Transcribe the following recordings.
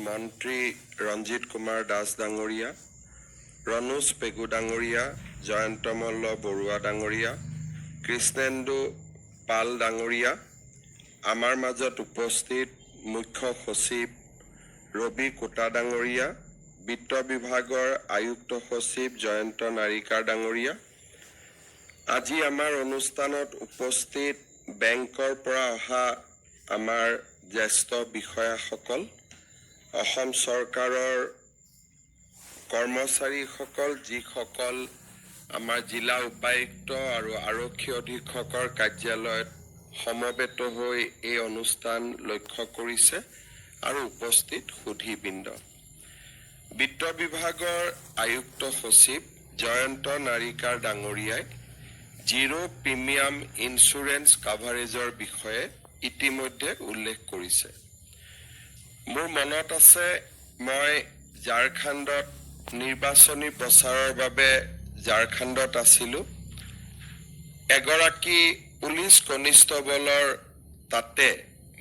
মন্ত্ৰী ৰঞ্জিত কুমাৰ দাস ডাঙৰীয়া, ৰণোজ পেগু ডাঙৰীয়া, জয়ন্ত মল্ল বৰুৱা ডাঙৰীয়া, কৃষ্ণেন্দু পাল ডাঙৰীয়া, আমাৰ মাজত উপস্থিত মুখ্য সচিব ৰবি কোটা ডাঙৰীয়া, বিত্ত বিভাগৰ আয়ুক্ত সচিব জয়ন্ত নাৰিকাৰ ডাঙৰীয়া, আজি আমাৰ অনুষ্ঠানত উপস্থিত বেংকৰ পৰা অহা আমাৰ জ্যেষ্ঠ বিষয়াসকল, অসম চৰকাৰৰ কৰ্মচাৰীসকল, যিসকল আমাৰ জিলা উপায়ুক্ত আৰু আৰক্ষী অধীক্ষকৰ কাৰ্যালয়ত সমবেত হৈ এই অনুষ্ঠান লক্ষ্য কৰিছে আৰু উপস্থিত সুধীবৃন্দ। বিত্ত বিভাগৰ আয়ুক্ত সচিব জয়ন্ত নাৰিকাৰ ডাঙৰীয়াই জিৰ' প্ৰিমিয়াম ইঞ্চুৰেঞ্চ কাভাৰেজৰ বিষয়ে ইতিমধ্যে উল্লেখ কৰিছে। মোৰ মনত আছে, মই ঝাৰখণ্ডত নিৰ্বাচনী প্ৰচাৰৰ বাবে ঝাৰখণ্ডত আছিলোঁ। এগৰাকী পুলিচ কনিষ্টবলৰ তাতে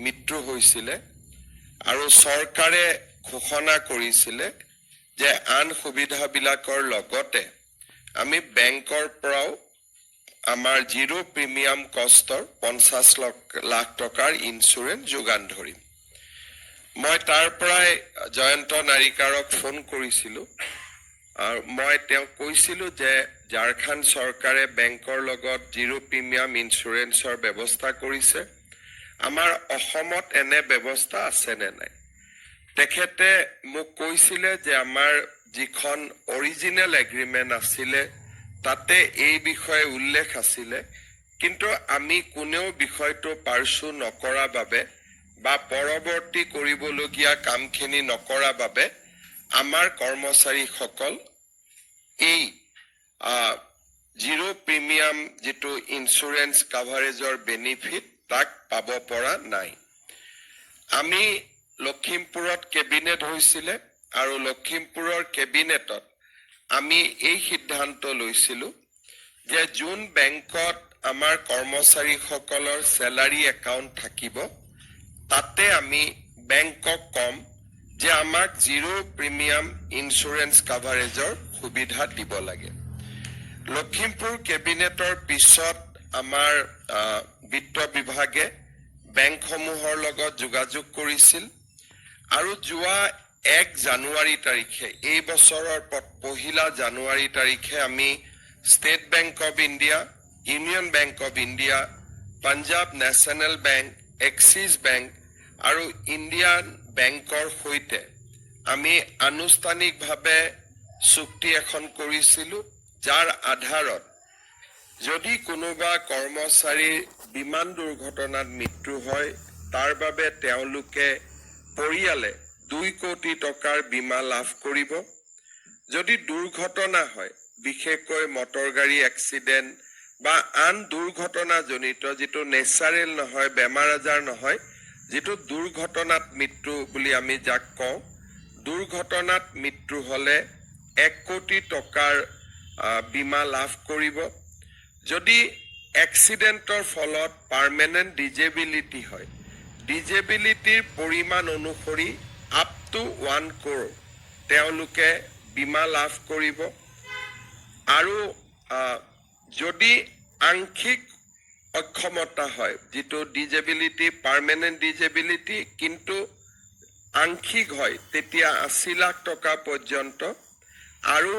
মৃত্যু হৈছিলে আৰু চৰকাৰে ঘোষণা কৰিছিলে যে আন সুবিধাবিলাকৰ লগতে আমি বেংকৰ পৰাও আমাৰ জিৰ' প্ৰিমিয়াম কষ্টৰ 50 লাখ টকাৰ ইঞ্চুৰেঞ্চ যোগান ধৰিম। মই তাৰ পৰাই জয়ন্ত নাৰিকাৰক ফোন কৰিছিলোঁ আৰু মই তেওঁক কৈছিলোঁ যে ঝাৰখণ্ড চৰকাৰে বেংকৰ লগত জিৰ' প্ৰিমিয়াম ইঞ্চুৰেঞ্চৰ ব্যৱস্থা কৰিছে, আমাৰ অসমত এনে ব্যৱস্থা আছেনে নাই। তেখেতে মোক কৈছিলে যে আমাৰ যিখন অৰিজিনেল এগ্ৰিমেণ্ট আছিলে তাতে এই বিষয়ে উল্লেখ আছিলে, কিন্তু আমি কোনেও বিষয়টো পাৰ্চু নকৰা বাবে বা পৰৱৰ্তী কৰিবলগীয়া কামখিনি নকৰা বাবে আমাৰ কৰ্মচাৰীসকল এই জিৰ' প্ৰিমিয়াম যিটো ইঞ্চুৰেঞ্চ কাভাৰেজৰ বেনিফিট তাক পাব পৰা নাই। আমি লখিমপুৰত কেবিনেট হৈছিলে আৰু লখিমপুৰৰ কেবিনেটত আমি এই সিদ্ধান্ত লৈছিলোঁ যে যোন বেংকত আমাৰ কৰ্মচাৰীসকলৰ চেলাৰী একাউণ্ট থাকিব তাতে আমি বেংকক কম যে আমাক জিৰ' প্ৰিমিয়াম ইঞ্চুৰেঞ্চ কাভাৰেজৰ সুবিধা দিব লাগে। লখিমপুৰ কেবিনেটৰ পিছত আমাৰ বিত্ত বিভাগে বেংকসমূহৰ লগত যোগাযোগ কৰিছিল আৰু যোৱা 1 জানুৱাৰী তাৰিখে, এই বছৰৰ 1 জানুৱাৰী তাৰিখে আমি state bank of India, union bank of India, Punjab national bank, axis bank আৰু ইণ্ডিয়ান বেংকৰ সৈতে আমি আনুষ্ঠানিকভাৱে চুক্তি এখন কৰিছিলোঁ, যাৰ আধাৰত যদি কোনোবা কৰ্মচাৰীৰ বিমান দুৰ্ঘটনাত মৃত্যু হয় তাৰ বাবে তেওঁলোকে পৰিয়ালে 2 কোটি টকাৰ বীমা লাভ কৰিব। যদি দুৰ্ঘটনা হয়, বিশেষকৈ মটৰ গাড়ী এক্সিডেণ্ট বা আন দুৰ্ঘটনাজনিত যিটো নেচাৰেল নহয়, বেমাৰ আজাৰ নহয়, যিটো দুৰ্ঘটনাত মৃত্যু বুলি আমি যাক কওঁ, দুৰ্ঘটনাত মৃত্যু হ'লে 1 কোটি টকাৰ বীমা লাভ কৰিব। যদি এক্সিডেণ্টৰ ফলত পাৰ্মানেণ্ট ডিজেবিলিটি হয়, ডিজেবিলিটিৰ পৰিমাণ অনুসৰি আপ টু 1 crore তেওঁলোকে বীমা লাভ কৰিব। আৰু যদি আংশিক অক্ষমতা হয়, যিটো ডিজেবিলিটি পাৰ্মানেণ্ট ডিজেবিলিটি কিন্তু আংশিক হয়, তেতিয়া 80 লাখ টকা পৰ্যন্ত। আৰু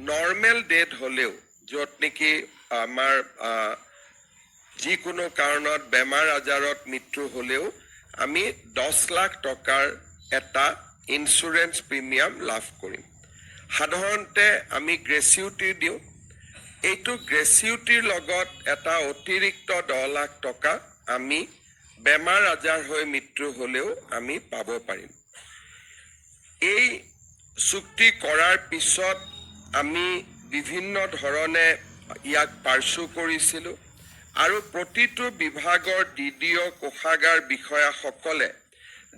নৰ্মেল ডেথ হ'লেও, য'ত নেকি আমাৰ যিকোনো কাৰণত বেমাৰ আজাৰত মৃত্যু হ'লেও আমি 10 লাখ টকাৰ এটা ইঞ্চুৰেঞ্চ প্ৰিমিয়াম লাভ কৰিম। সাধাৰণতে আমি গ্ৰেচিউটি দিওঁ, এইটো গ্ৰেচিউটিৰ লগত এটা অতিৰিক্ত 10 লাখ টকা আমি বেমাৰ আজাৰ হৈ মৃত্যু হ'লেও আমি পাব পাৰিম। এই চুক্তি কৰাৰ পিছত আমি বিভিন্ন ধৰণে ইয়াক পাৰ্চু কৰিছিলোঁ আৰু প্ৰতিটো বিভাগৰ DDO কোষাগাৰ বিষয়াসকলে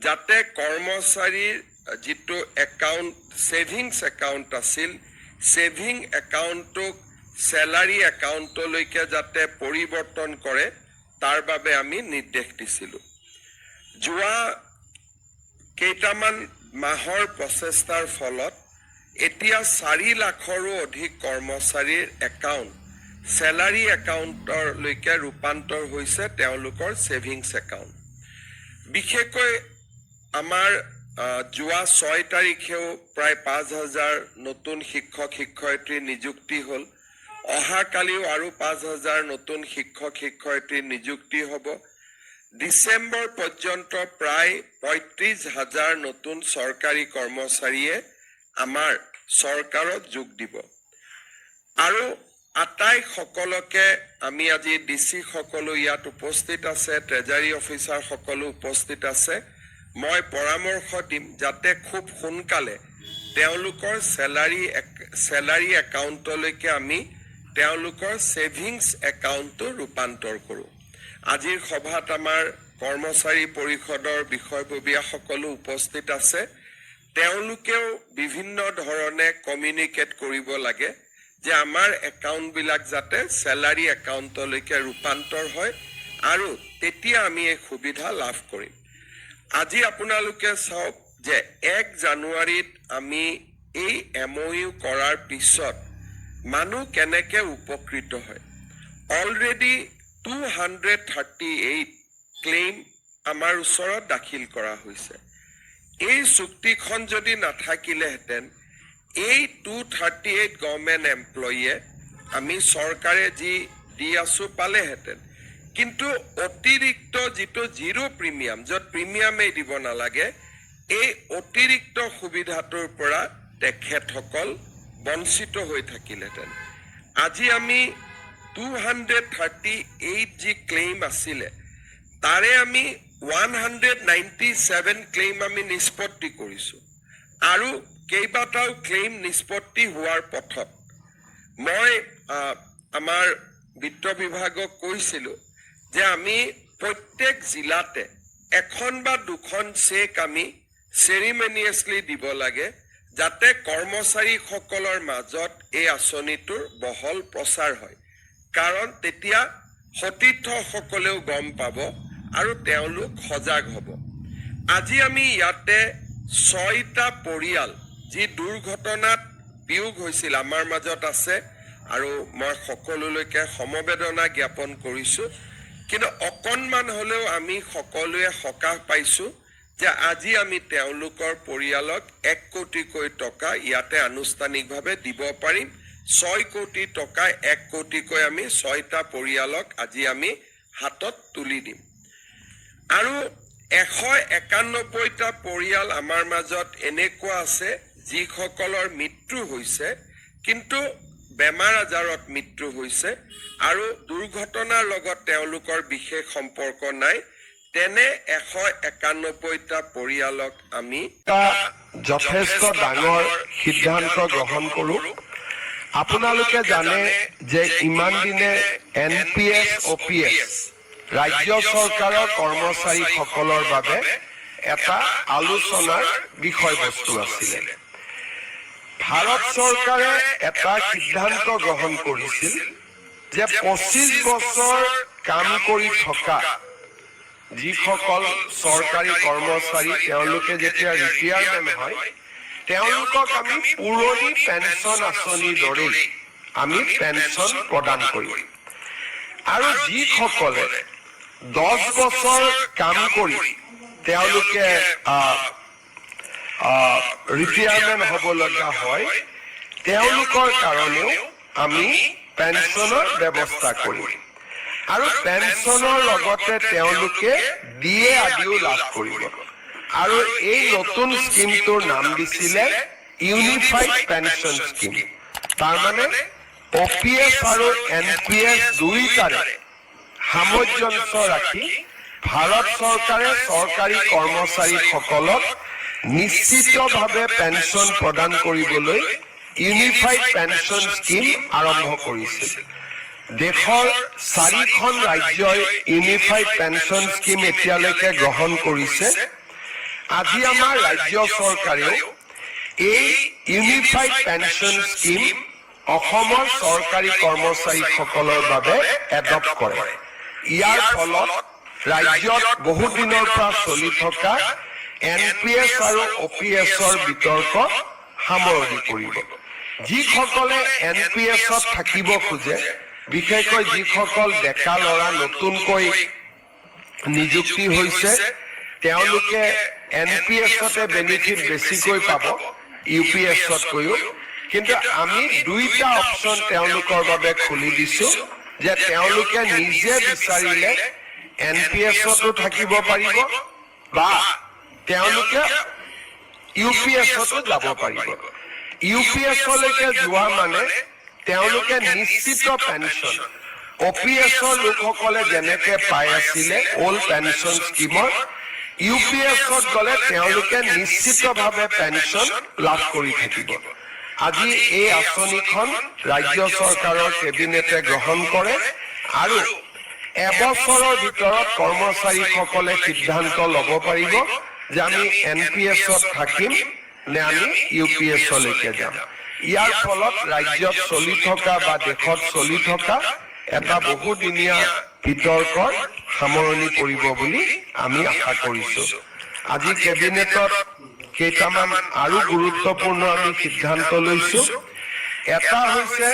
যাতে কৰ্মচাৰীৰ যিটো একাউণ্ট, ছেভিংছ একাউণ্ট আছিল, ছেভিং একাউণ্টটোক চেলাৰী একাউণ্টলৈকে যাতে পৰিৱৰ্তন কৰে তাৰ বাবে আমি নিৰ্দেশ দিছিলোঁ। যোৱা কেইটামান মাহৰ প্ৰচেষ্টাৰ ফলত এতিয়া 4 লাখৰো অধিক কৰ্মচাৰীৰ একাউণ্ট চেলাৰী একাউণ্টলৈকে ৰূপান্তৰ হৈছে তেওঁলোকৰ ছেভিংছ একাউণ্ট। বিশেষকৈ আমাৰ যোৱা 6 তাৰিখেও প্ৰায় 5,000 নতুন শিক্ষক শিক্ষয়িত্ৰী নিযুক্তি হ'ল। অহাকালিও আৰু 5,000 নতুন শিক্ষক শিক্ষয়িত্ৰী নিযুক্তি হ'ব। ডিচেম্বৰ পৰ্যন্ত প্ৰায় 35,000 নতুন চৰকাৰী কৰ্মচাৰীয়ে আমাৰ চৰকাৰত যোগ দিব। আৰু আটাইসকলকে আমি আজি ডিচি সকলো ইয়াত উপস্থিত আছে, ট্ৰেজাৰী অফিচাৰ সকলো উপস্থিত আছে। মই পৰামৰ্শ দিম যাতে খুব সোনকালে তেওঁলোকৰ চেলাৰী একাউণ্টলৈকে আমি তেওঁলোকৰ ছেভিংছ একাউণ্টটো ৰূপান্তৰ কৰোঁ। আজিৰ সভাত আমাৰ কৰ্মচাৰী পৰিষদৰ বিষয়ববীয়া সকলো উপস্থিত আছে। তেওঁলোকেও বিভিন্ন ধৰণে কমিউনিকেট কৰিব লাগে যে আমাৰ একাউণ্টবিলাক যাতে চেলাৰী একাউণ্টলৈকে ৰূপান্তৰ হয় আৰু তেতিয়া আমি এই সুবিধা লাভ কৰিম। আজি আপোনালোকে চাওক যে 1 জানুৱাৰীত আমি এই MOU কৰাৰ পিছত মানুহ কেনেকৈ উপকৃত হয়। অলৰেডি 238 ক্লেইম আমাৰ ওচৰত দাখিল কৰা হৈছে। এই চুক্তিখন যদি নাথাকিলেহেঁতেন এই 238 গভৰ্ণমেণ্ট এমপ্লয়ীয়ে আমি চৰকাৰে যি দি আছোঁ পালেহেঁতেন। কিন্তু অতিৰিক্ত যিটো জিৰ' প্ৰিমিয়াম, য'ত প্ৰিমিয়ামেই দিব নালাগে, এই অতিৰিক্ত সুবিধাটোৰ পৰা তেখেতসকল বঞ্চিত হৈ থাকিলেহেঁতেন। আজি আমি 238 যি ক্লেইম আছিলে তাৰে আমি 197 ক্লেইম আমি নিষ্পত্তি কৰিছোঁ আৰু কেইবাটাও ক্লেইম নিষ্পত্তি হোৱাৰ পথত। মই আমাৰ বিত্ত বিভাগক কৈছিলোঁ যে আমি প্ৰত্যেক জিলাতে 1 বা 2খন চেক আমি চেৰিমনিয়াছলি দিব লাগে যাতে কৰ্মচাৰীসকলৰ মাজত এই আঁচনিটোৰ বহল প্ৰচাৰ হয়। কাৰণ তেতিয়া সতীৰ্থসকলেও গম পাব আৰু তেওঁলোক সজাগ হ'ব। আজি আমি ইয়াতে 6টা পৰিয়াল যি দুৰ্ঘটনাত বিয়োগ হৈছিল আমাৰ মাজত আছে আৰু মই সকলোলৈকে সমবেদনা জ্ঞাপন কৰিছোঁ। কিন্তু অকণমান হ'লেও আমি সকলোৱে সকাহ পাইছোঁ যে আজি আমি তেওঁলোকৰ পৰিয়ালক 1 কোটিকৈ টকা ইয়াতে আনুষ্ঠানিকভাৱে দিব পাৰিম। 6 কোটি টকা 1 কোটিকৈ আমি 6টা পৰিয়ালক আজি আমি হাতত তুলি দিম। আৰু 191টা পৰিয়াল আমাৰ মাজত এনেকুৱা আছে যিসকলৰ মৃত্যু হৈছে, কিন্তু বেমাৰ আজাৰত মৃত্যু হৈছে আৰু দুৰ্ঘটনাৰ লগত তেওঁলোকৰ বিশেষ সম্পৰ্ক নাই। তেনে 191টা পৰিয়ালক আমি যথেষ্ট ডাঙৰ সিদ্ধান্ত গ্ৰহণ কৰোঁ। আপোনালোকে জানে যে ইমান দিনে NPS OPS ৰাজ্য চৰকাৰৰ কৰ্মচাৰীসকলৰ বাবে এটা আলোচনাৰ বিষয়বস্তু আছিলে। ভাৰত চৰকাৰে এটা সিদ্ধান্ত গ্ৰহণ কৰিছিল যে 25 বছৰ কাম কৰি থকা যিসকল চৰকাৰী কৰ্মচাৰী তেওঁলোকে যেতিয়া ৰিটায়াৰমেণ্ট হয় তেওঁলোকক আমি পুৰণি পেঞ্চন আঁচনিৰ দৰেই আমি পেঞ্চন প্ৰদান কৰিম। আৰু যিসকলে 10 বছৰ কাম কৰি তেওঁলোকে ৰিটায়াৰমেণ্ট হ'বলগীয়া হয় তেওঁলোকৰ কাৰণেও আমি পেঞ্চনৰ ব্যৱস্থা কৰিম। আৰু পেঞ্চনৰ লগতে তেওঁলোকে DA আদিও লাভ কৰিব। আৰু এই নতুন স্কিমটোৰ নাম দিছিলে ইউনিফাইড পেঞ্চন স্কিম। তাৰমানে OPS আৰু NPS দুয়োটাৰে সামঞ্জস্য ৰাখি ভাৰত চৰকাৰে চৰকাৰী কৰ্মচাৰীসকলক নিশ্চিতভাৱে পেঞ্চন প্ৰদান কৰিবলৈ ইউনিফাইড পেঞ্চন স্কিম আৰম্ভ কৰিছিল। দেশৰ 4খন ৰাজ্যই ইউনিফাইড পেঞ্চন স্কিম এতিয়ালৈকে গ্ৰহণ কৰিছে। আজি আমাৰ ৰাজ্য চৰকাৰেও এই ইউনিফাইড পেঞ্চন স্কিম অসমৰ চৰকাৰী কৰ্মচাৰীসকলৰ বাবে এডপ্ট কৰে। ইয়াৰ ফলত ৰাজ্যত বহুদিনৰ পৰা চলি থকা NPS আৰু OPSৰ বিতৰ্ক সামৰণি কৰিব। যিসকলে NPSত থাকিব খোজে, বিশেষকৈ যিসকল ডেকা ল'ৰা নতুনকৈ নিযুক্তি হৈছে, তেওঁলোকে NPSতে বেনিফিট বেছিকৈ পাব UPSতকৈও। কিন্তু আমি দুইটা অপশ্যন তেওঁলোকৰ বাবে খুলি দিছো, যে তেওঁলোকে নিজে বিচাৰিলে NPSতো থাকিব পাৰিব বা তেওঁলোকে UPSতো যাব পাৰিব। UPSলৈকে যোৱা মানে তেওঁলোকে নিশ্চিত পেঞ্চন, OPSৰ লোকসকলে যেনেকে পাই আছিলে অল্ড পেঞ্চন স্কিমৰ, UPSত গ'লে তেওঁলোকে নিশ্চিতভাৱে পেঞ্চন লাভ কৰি থাকিব। আজি এই আঁচনিখন ৰাজ্য চৰকাৰৰ কেবিনেটে গ্ৰহণ কৰে আৰু এবছৰৰ ভিতৰত কৰ্মচাৰীসকলে সিদ্ধান্ত ল'ব পাৰিব যে আমি NPSত থাকিম নে আমি UPSলৈকে যাম। ইয়াৰ ফলত ৰাজ্যত চলি থকা বা দেশত চলি থকা এটা বহুদিনীয়া বিতৰ্কৰ সামৰণি পৰিব বুলি আমি আশা কৰিছো। আজি কেবিনেটত কেইটামান আৰু গুৰুত্বপূৰ্ণ আমি সিদ্ধান্ত লৈছো। এটা হৈছে